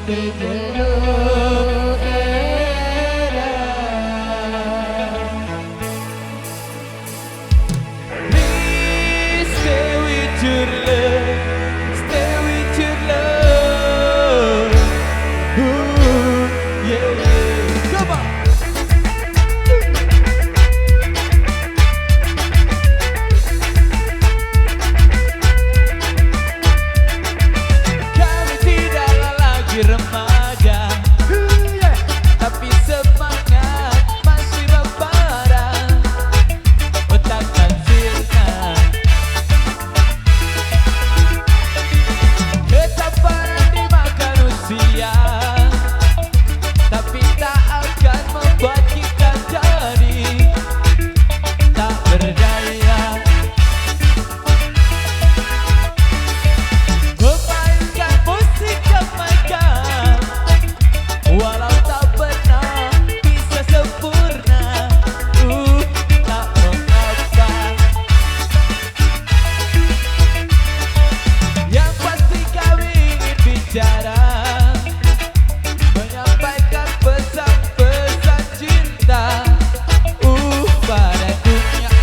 seluruh era. Please stay with your love, stay with your love. Ooh, yeah, yeah. Come on. Kami tidaklah lagi remaja, tapi semangat masih membara. Takkan sirna ketabahan dimakan usia, tapi tak akan membuat kita jadi tak berdaya. Memainkan musik Jamaika walau tak pernah bisa sempurna. Tak mengapa, yang pasti kami ingin bicara, menyampaikan pesan-pesan cinta pada dunia.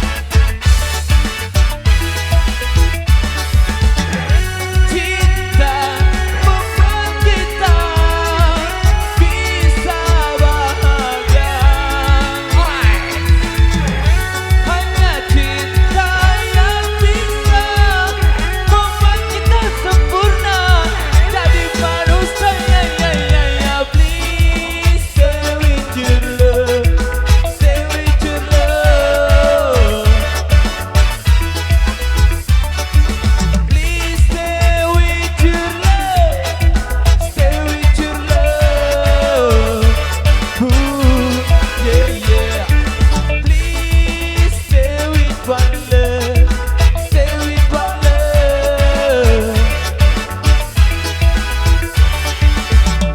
Cinta membuat kita bisa bahagia. Hanya cinta yang bisa membuat kita sempurna jadi manusia. Please stay with your love, stay with your love. Please stay with your love, stay with your love. Ooh, yeah, yeah. Please stay with one love, stay with one love.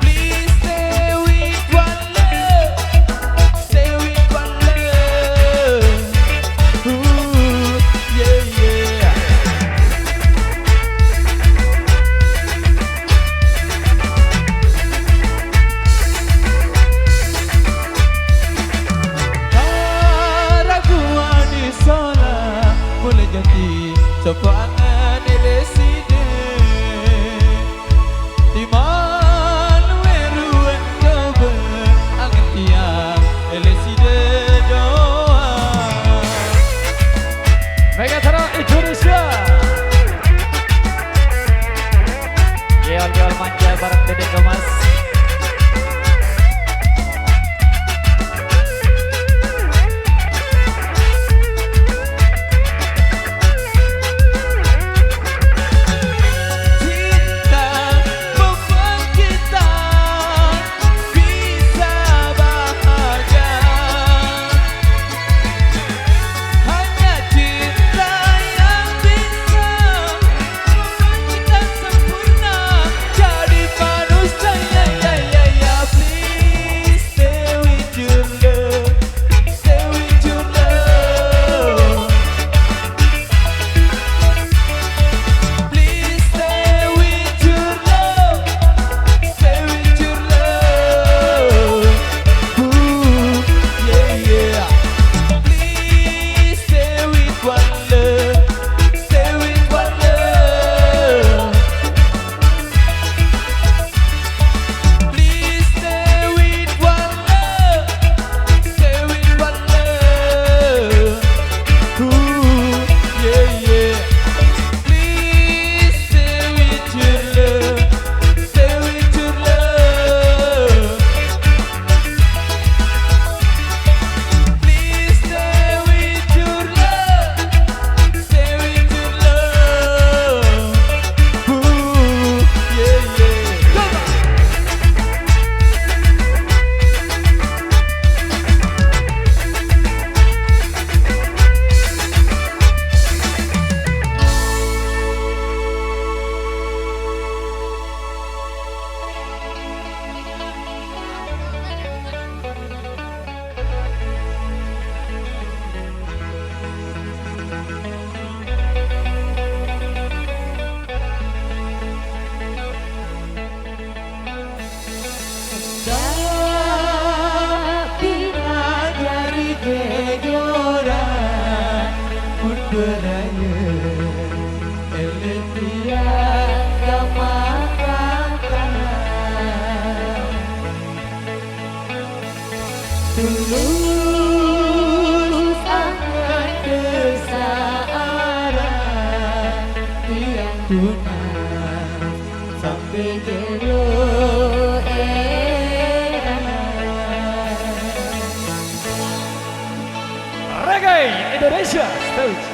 Please stay with one love, stay with one love. Ooh, yeah, yeah. Karaguan di sana boleh jadi sopangan eleside di mana weruan coba angin tiang eleside doa. Megatron Indonesia, geol-geol manja bareng Dede Kemas. Cinta membuat kita bisa bahagia. Hanya cinta yang bisa beraya Eletia kemakatan tulus akan kesabaran tiang tunang sampai jelo Reggae Indonesia Stage.